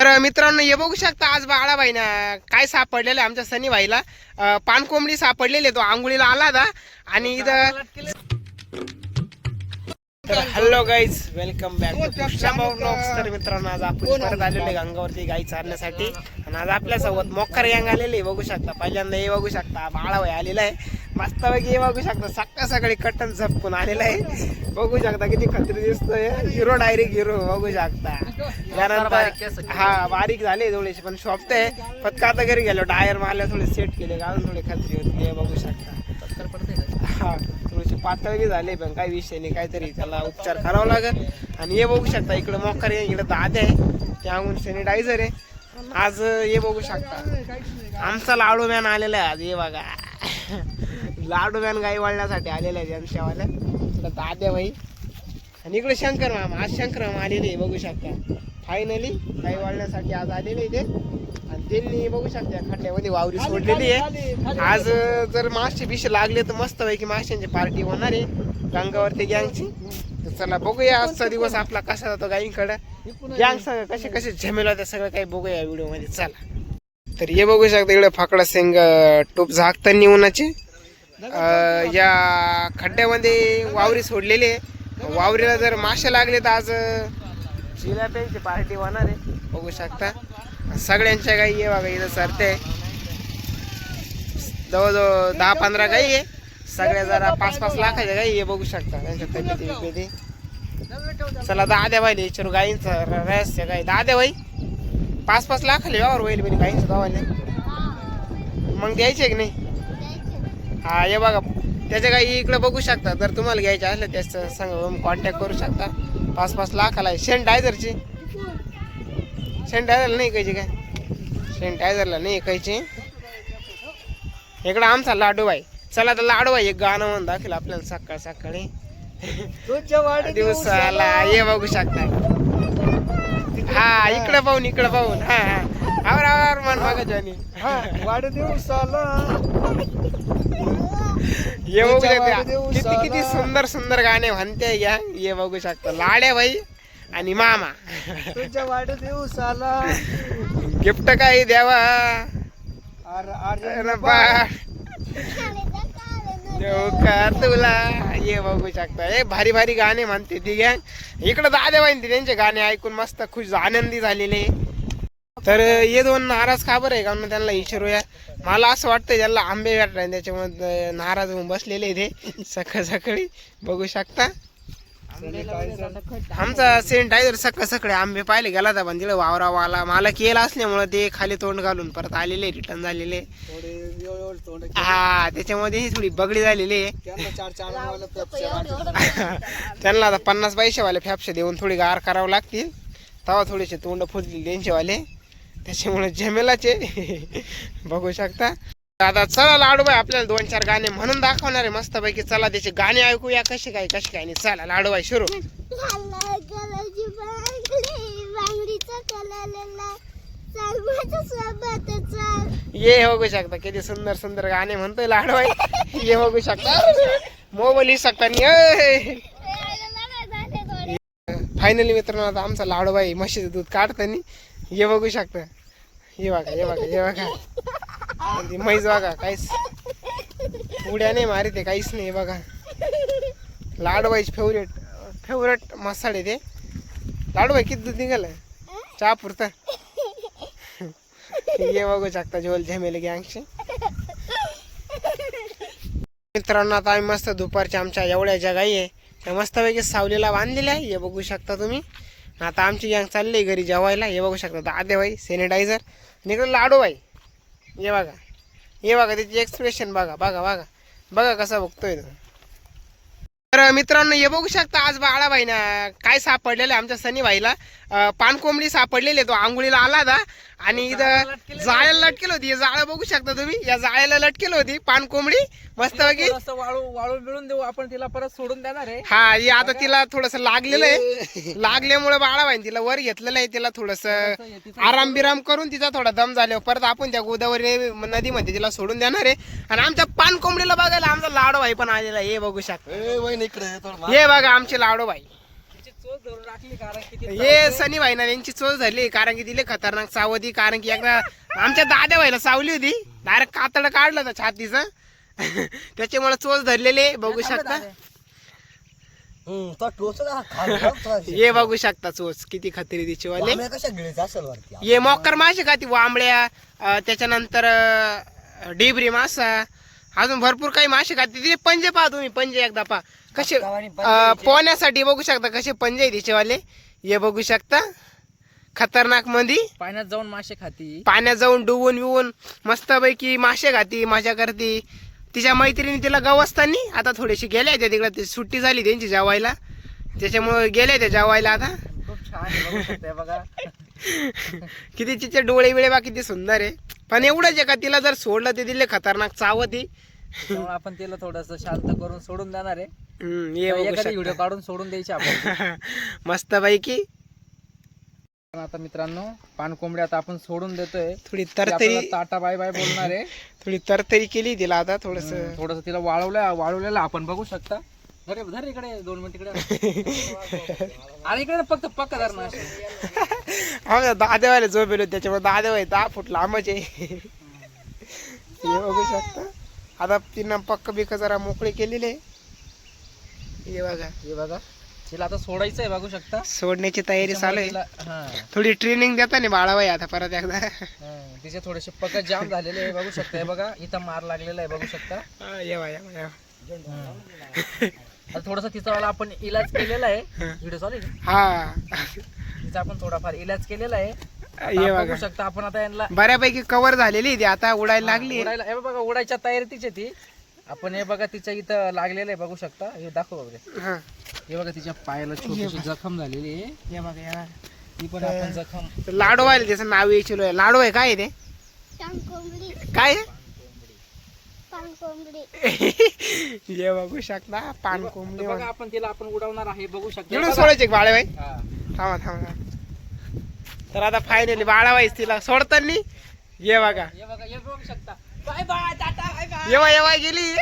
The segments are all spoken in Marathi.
तर मित्रांनो हे बघू शकता आज बाळाबाई ना काय सापडलेलं आहे आमच्या सनी भाईला पानकोंबडी सापडलेली आहे. तो आंघोळीला आला होता आणि इथं तर hello guys welcome back to Krishnabhau blogs. तर मित्रांनो आज आपण परत आलेलो आहे गंगावरती गाई चारण्यासाठी आणि आज आपल्या सोबत मोक्कर गँग आलेली बघू शकता. पहिल्यांदा हे बघू शकता बाळाबाई आलेला आहे मस्तपैकी. हे बघू शकता सकाळ सकाळी कटन झपकून आलेला आहे. बघू शकता किती खत्री दिसतोय. हिरो डायरेक्ट हिरो बघू शकता. त्यानंतर हा बारीक झाले थोडेसे पण शॉपते फक्त आता घरी गेलो टायर मारले थोडे सेट केले घालून थोडे खत्री होती. हे बघू शकता हा थोडेसे पातळ बी झाले पण काही विषय नाही काहीतरी त्याला उपचार करावा लागेल. आणि हे बघू शकता इकडे मोक्कर आहे इकडे दादे आहे त्याहून सॅनिटायझर आहे. आज हे बघू शकता आमचा लाडू मॅन आलेला आहे आज. हे बघा लाडू मॅन गाई वळण्यासाठी आलेला आहे जनसेवाल्या इकडे दादे भाई आणि इकडे शंकर मामा. आज शंकर मामा आलेले बघू शकता फायनली गाई वळण्यासाठी आज आलेले ते. आणि त्यांनी बघू शकता खड्ड्यामध्ये वावरी सोडलेली आहे. आज जर मासे बिशे लागले तर मस्त पैकी माशांची पार्टी होणार आहे गंगावरती गँगची. तर चला बघूया आजचा दिवस आपला कसा जातो गाईंकडे गँग सगळं कसे कसे झमेल होते सगळं काही बघूया या व्हिडिओ मध्ये. चला तर हे बघू शकता इकडे फाकडा शेंग टोप झाकताना उन्हाची या खड्ड्यामध्ये वावरी सोडलेली आहे. वावरीला जर मासे लागले तर आज जिलाप्यांची पार्टी होणार आहे बघू शकता. सगळ्यांच्या गाई आहे बघा इथं सरते जवळजवळ 10-15 गाई आहे. सगळ्या जरा 5-5 लाखाच्या गाई आहे बघू शकता त्यांच्या तब्येती. चला दाद्या बाई विचारू गाईंचं रहस्य गाई. दाद्या बाई 5-5 लाखाले व्यवहार होईल म्हणजे गाईंचं गावाले मग द्यायचे की नाही. हा हे बघा त्याच्या गाई इकडे बघू शकता. जर तुम्हाला घ्यायचे असलं त्याचं सांग कॉन्टॅक्ट करू शकता. 5-5 लाखाला आहे. सॅनिटायझरची सॅनिटायझरला नाही कायची काय सॅनिटायझरला नाही कायची. इकडं आमचा लाडूबाई. चला तर लाडूबाई एक गाणं म्हणून दाखल आपल्याला सकाळ सकाळी दिवसाला. हे बघू शकता हा इकडे पाहून हा हा आवर आवर मन मागायची वाढदिवसाला. हे बघू शकता किती किती सुंदर सुंदर गाणे म्हणते घ्या. हे बघू शकता लाड्या बाई आणि मामा तुझ्या वाढदिवसाला गिफ्ट काही द्यावा देऊ का तुला. हे बघू शकता हे भारी भारी गाणे म्हणते ती गँग. इकडं दादे म्हणते त्यांचे गाणे ऐकून मस्त खुश आनंदी झालेले. तर हे दोन नाराज का बरं आहे का त्यांना विचारूया. मला असं वाटतं ज्याला आंबे भेटले त्याच्यामध्ये नाराज होऊन बसलेले ते सकाळ सकाळी बघू शकता. आमचा सॅनिटायझर सकाळ सकाळी आंबे पाहिले गेला होता पण तिला वावरावाला मला केला असल्यामुळे ते खाली तोंड घालून परत आलेले रिटर्न झालेले. हा त्याच्यामध्ये थोडी बगडी झालेली त्यांना आता 50 पैशावाले फॅपशे देऊन थोडी गार करावं लागतील तेव्हा थोडेसे तोंड फुटले त्यांचेवाले त्याच्यामुळे झमेलाचे बघू शकता. आता चला लाडूबाई आपल्याला 2-4 गाणे म्हणून दाखवणार आहे मस्तपैकी. चला त्याचे गाणे ऐकूया कसे काय नाही. चला लाडूबाई सुरू. ये बघू शकता किती सुंदर सुंदर गाणे म्हणतोय लाडूबाई. ये बघू शकता मोबाईल ही शकता. फायनली मित्रांनो आता आमचा लाडूबाई म्हशीचं दूध काढताना हे बघू शकता. हे बघा हे बघा हे बघा म्हैस बघा काहीच उड्या नाही मारिते काहीच नाही. बघा लाडूबाईची फेवरेट मसाले ते. लाडूबाई किती दूध निघालं चहा पुरतं. हे बघू शकता झोल झमेले गँगचे. मित्रांनो आता आम्ही मस्त दुपारच्या आमच्या एवढ्या ज्या गाई आहे त्या मस्तपैकी सावलीला बांधलेल्या आहे. हे बघू शकता तुम्ही. आता आमची गँग चालली आहे घरी जेवायला. हे बघू शकता दादेबाई सॅनिटायझर निघलं लाडूबाई. हे बघा हे बघा त्याची एक्सप्रेशन बघा बघा बघा बघा कसा बघतोय तो. तर मित्रांनो हे बघू शकता आज बाळाबाई ना काय सापडलेलं आहे आमच्या सनी भाईला पानकोंबडी सापडलेली आहे. तो आंघोळीला आला होता आणि इथं जाळ्याला लटकेल होती. हे जाळं बघू शकता तुम्ही. या जाळ्याला लटकेल होती पानकोंबडी मस्तपैकी. वाळू मिळून देऊ आपण तिला परत सोडून देणार आहे. हा हे आता तिला थोडस लागलेलं आहे. लागल्यामुळे बाळाबाई तिला वर घेतलेलं आहे. तिला थोडस आराम बिराम करून तिचा थोडा दम झाल्यावर परत आपण त्या गोदावरी नदीमध्ये तिला सोडून देणार आहे. आणि आमच्या पानकोंबडीला बघायला आमचा लाडूबाई पण आलेला आहे. हे बघू शकता. हे बघा आमचे लाडूबाई चोच धरून राखली कारण की हे सनी भाई ना यांची चोच झाली कारण की तिले खतरनाक सावधी कारण की एकदा आमच्या दाद्या भाईला सावली होती डायरेक्ट कातड काढलं होतं छातीचं त्याच्यामुळे चोच धरलेले बघू शकता. हे बघू शकता चोच किती खतरी तिची वाले. हे मॉकर मासे का ती वांबड्या त्याच्यानंतर डिबरी मासा अजून भरपूर काही मासे खाते. तिचे पंजे पहा तुम्ही पंजे एकदा पहा कसे पोहण्यासाठी बघू शकता कसे पंजे तिचे वाले. हे बघू शकता खतरनाक मध्ये पाण्यात जाऊन मासे खाती पाण्यात जाऊन डुबून बिवून मस्तपैकी मासे खाती मजा करती. तिच्या मैत्रिणी तिला गवसतानी आता थोडीशी गेल्या त्या तिकडे सुट्टी झाली त्यांची जेवायला त्याच्यामुळे गेल्या त्या जेवायला आता. खूप छान बघा किती तिचे डोळे बिळे बा किती सुंदर आहे. पण एवढंच आहे का तिला जर सोडलं ते दिले खतरनाक चावती. आपण तिला थोडस शांत करून सोडून देणार आहे. एखादी व्हिडिओ काढून सोडून द्यायची आपण मस्त पैकी. आता मित्रांनो पान कोंबडी आता आपण सोडून देतोय. थोडी तरतरी टाटा बाय बाय बोलणार आहे. थोडी तरतरी केली तिला आता थोडस तिला वाळवलेला आपण बघू शकता. धर इकडे 2 मिनिट इकडे आणि इकडे फक्त पक्का धर ना. हा दादेवायला झोपेलो त्याच्यामुळे दादेवाय 10 फूट लांबच आहे. हे बघू शकता आता तिनं पक्क बिक जरा मोकळी केलेली आहे. हे बघा तिला आता सोडायचं आहे बघू शकता. सोडण्याची तयारी चालू आहे. थोडी ट्रेनिंग देता नाही बाळाबाई आता परत एकदा. तिचे थोडेसे पक्क जाम झालेले आहे बघू शकता. हे बघा इथं मार लागलेला आहे बघू शकता. आता थोडासा तिचा वाला आपण इलाज केलेला आहे. व्हिडिओ चालू आहे. हा तिचा आपण थोडाफार इलाज केलेला आहे. हे बघू शकता आपण आता यांना बऱ्यापैकी कव्हर झालेली ती आता उडायला लागली. हे बघा उडायच्या तयारीतीच आहे ती. आपण हे बघा तिच्या इथं लागलेलं आहे बघू शकता. हे दाखव वगैरे. हे बघा तिच्या पायाला छोटीशी जखम झालेली आहे. हे बघा ती पण आपण जखम लाडू आहे त्याचं नाव यायचं लाडू आहे काय ते काय हे बघू शकता पान कोंबडी. बघा आपण तिला आपण उडवणार आहे बघू शकता. एवढं सोडायचे बाळाबाई. थांबा थांबा. तर आता फायनली बाळाबाईच तिला सोडताना ये बघा. हे बघा हे बघू शकता. Bye bye tata bye bye. येवा गेली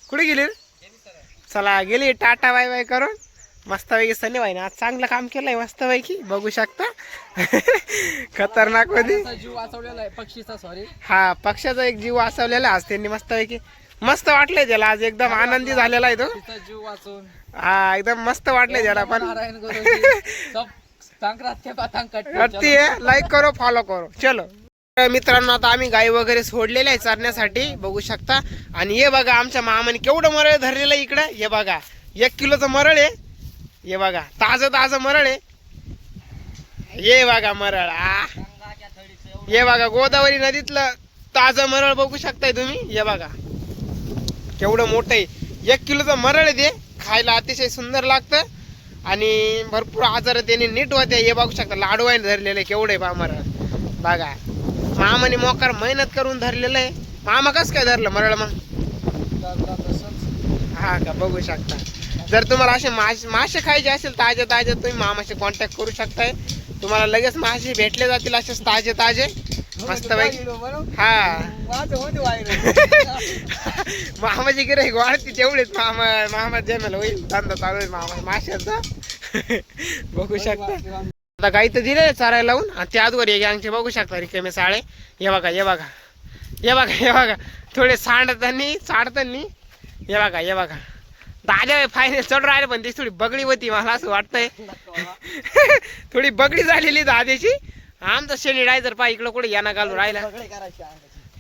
कुठे गेली चला गेली टाटा बाय बाय करून. मस्तपैकी सनी भाई आज चांगलं काम केलंय मस्तपैकी बघू शकता. खतरनाक मध्ये जीव वाचवलेला आहे पक्षीचा. सॉरी हा पक्षाचा एक जीव वाचवलेला आज त्यांनी मस्तपैकी. मस्त वाटलंय त्याला आज एकदम आनंदी झालेला आहे तो. जीव वाचून हा एकदम मस्त वाटलंय त्याला पण. नारायण गुरुजी करते लाईक करो फॉलो करो चलो. मित्रांनो आता आम्ही गाई वगैरे सोडलेले आहे चरण्यासाठी बघू शकता. आणि हे बघा आमच्या मामाने केवढं मरळ धरलेलं इकडं. हे बघा 1 किलोचं मरळ आहे. हे बघा ताजं मरळ आहे. हे बघा मरळ हे बघा गोदावरी नदीतलं ताजं मरळ बघू शकताय तुम्ही. हे बघा केवढं मोठं आहे. 1 किलोचं मरळ आहे ते. खायला अतिशय सुंदर लागतं आणि भरपूर आजार त्याने नीट होते. हे बघू शकता लाडू आहे धरलेले केवढे बा मरळ बघा. मामाने मोकार मेहनत करून धरलेलं आहे. मामा कसं काय धरलं मरळ मग. हा का बघू शकता. जर तुम्हाला असे मासे खायचे असेल ताजे तुम्ही मामाशी कॉन्टॅक्ट करू शकताय. तुम्हाला लगेच मासे भेटले जातील असेच ताजे मस्त पैकी. हा मामाची गिऱ्हाईक वाढती तेवढेच मामा जमेल होईल धंदा चालू आहे मामा माशाचा. बघू शकता आता गाई तर दिले चारायला लावून. आणि त्या आजवर गँगचे बघू शकता रिकामे साळे. हे बघा थोडे चाडतानी. हे बघा दाद्या फायनल चढ राहिले पण ती थोडी बगडी होती मला असं वाटतंय. थोडी बगडी झालेली दाद्याची. आमचा शनी डायझर पा इकडं कुठे याना घालून राहिला.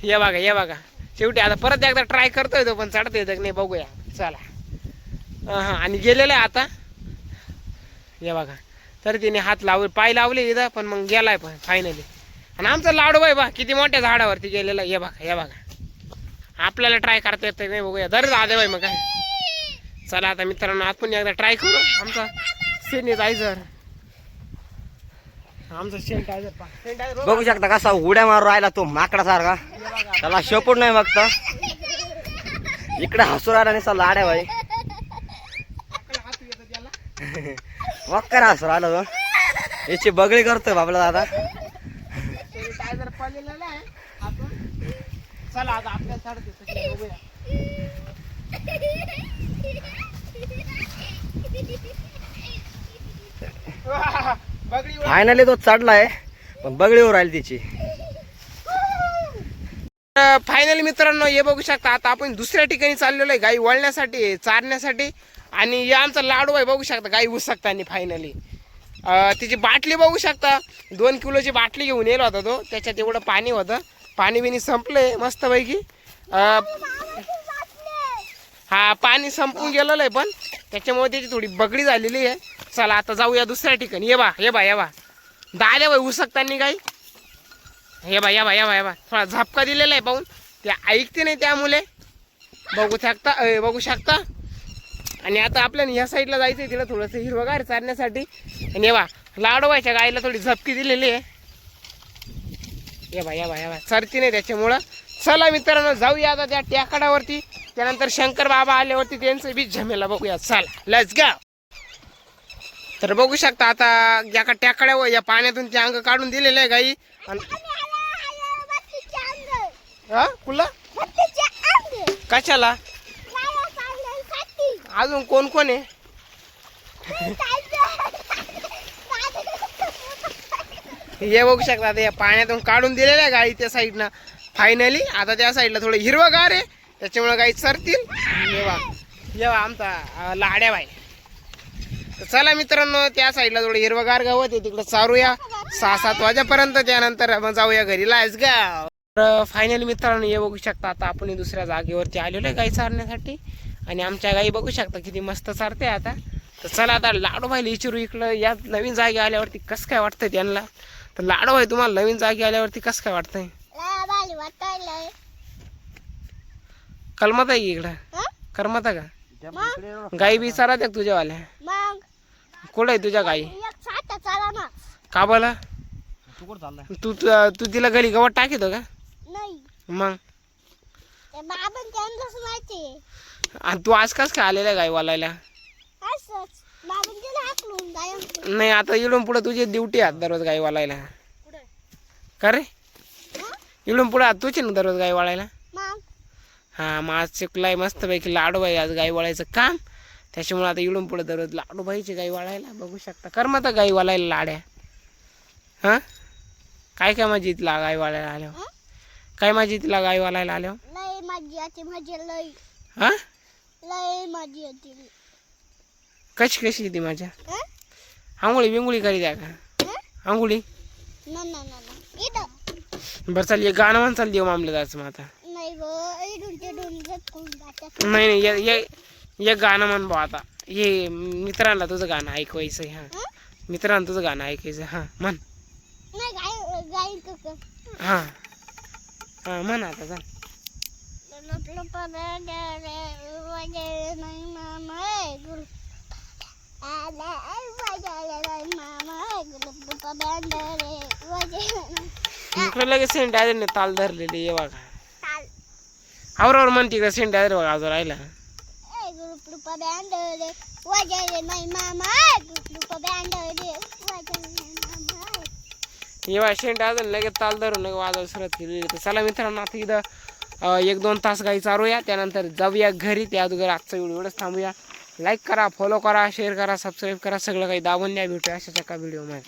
हे बघा शेवटी आता परत एकदा ट्राय करतोय तो पण चढता येतं नाही बघूया चला. आणि गेलेला आहे आता. हे बघा तर तिने हात पाय लावले इथं पण मग गेलाय पण फायनली. आणि आमचा लाडू बाई बा किती मोठ्या झाडावरती गेलेला. हे बघा आपल्याला ट्राय करता येतं नाही बघूया. दर दादे बाई मग काय. चला आता मित्रांनो आपण एकदा ट्राय करू. आमचा सॅनिटायझर बघू शकता कसा उड्या मारू राहिला तो माकडा सारखा. त्याला शेपूट नाही फक्त इकडे हसू राहिला नाही लाड्या भाई. वक्कर हसू राहिला तो. याची बगडी करतोय बाबला दादा. चला आता आपल्याला बगडी फायनली तो चढलाय पण बगडीवर राहिली तिची. फायनली मित्रांनो हे बघू शकता आता आपण दुसऱ्या ठिकाणी चाललेलो आहे गाई वळण्यासाठी चारण्यासाठी. आणि हे आमचा लाडू आहे बघू शकता गाई उसकताना. फायनली तिची बाटली बघू शकता 2 किलोची बाटली घेऊन येलो होता तो. त्याच्यात एवढं पाणी होतं. पाणी बिनी संपलंय मस्तपैकी. हा पाणी संपून गेलेलं आहे पण त्याच्यामुळे त्याची थोडी बगडी झालेली आहे. चला आता जाऊया दुसऱ्या ठिकाणी. ये बा दाद्या बाई उसकताना गाई. हे बा या बा थोडा झपका दिलेला आहे पाहून ते ऐकते नाही त्यामुळे बघू शकता. आणि आता आपल्याला ह्या साईडला जायचं आहे तिला थोडंसं हिरवगार चालण्यासाठी. आणि बा लाडोबाच्या गाईला थोडी झपकी दिलेली आहे. या बा चरती नाही त्याच्यामुळं. चला मित्रांनो जाऊया आता त्या टेकडावरती. त्यानंतर शंकर बाबा आल्यावरती त्यांचं बी झमेला बघूया. चला लेट्स गो. तर बघू शकता आता या टेकड्यावर या पाण्यातून ते अंग काढून दिलेलं आहे गाई. हा कुला कशाला अजून कोण कोण आहे. हे बघू शकता आता या पाण्यातून काढून दिलेलं आहे गाई त्या साईडनं. फायनली आता त्या साईडला थोडं हिरवगार आहे त्याच्यामुळे गाई चरतील. येवा आमचा लाड्या बाई. तर चला मित्रांनो त्या साईडला थोडं हिरवगार गवत आहे तिकडे चारूया 6-7 वाजेपर्यंत. त्यानंतर मग जाऊया घरी. लायच गाव. तर फायनली मित्रांनो हे बघू शकता आता आपण दुसऱ्या जागेवरती आलेलो आहे गाई चारण्यासाठी. आणि आमच्या गाई बघू शकता किती मस्त चारते आता. तर चला आता लाडूबाईला विचारू इकडं या नवीन जागे आल्यावरती कसं काय वाटतंय त्यांना. तर लाडूबाई तुम्हाला नवीन जागे आल्यावरती कसं काय वाटतंय. कलमत आहे इकडं करमत आहे का. गाई बी चालत आहे तुझ्यावाल्या. कुठं आहे तुझ्या गाई. का बोला तू तिला घरी गवत टाकीतो का मग. तू आज कस काय आलेला गाई वालायला. नाही आता इडून पुढे तुझी ड्युटी आहे दररोज गाई वालायला का रे. इडून पुढे तुझी ना दररोज गाई वाळायला. हा मग आज शिकलाय मस्तपैकी लाडूबाई आज गाई वाळायचं काम. त्याच्यामुळे आता इडून पुढे दररोज लाडूबाईची गाई वाळायला बघू शकता. करमत गाई वाळायला लाड्या. हा काय काय माझी इथला गाई वाळायला आल्यावर काय माझी इथला गाई वाळायला आल्यावर हा कशी ती माझ्या आंघोळी बिंगोळी करी द्या का आंघोळी. बरं चाल ये गाणं म्हण चाल देऊ मामले जायचं मग आता. नाही ये गाणं म्हण भाऊ आता. ये मित्रांना तुझं गाणं ऐकवायचं. हा मित्रांना तुझं गाणं ऐकायचं. हा म्हण. हा हा म्हण आता चाल. इकडे लगेच सेंट आदरने ताल धरलेली ये बघा. आवर म्हणते का सेंट आदर बघा अजून राहिला. येवा शेंट अजून लगेच ताल धरून वाजवायला सुरुवात केलेली. तर चला मित्रांनो आता इथं 1-2 तास गाई चारूया. त्यानंतर जाऊया घरी. त्या अगोदर आजचा व्हिडिओ एवढंच थांबूया. लाईक करा, फॉलो करा, शेअर करा, सबस्क्राईब करा, सगळं काही दाबून द्या. भेटूया अशाच एका व्हिडिओमध्ये.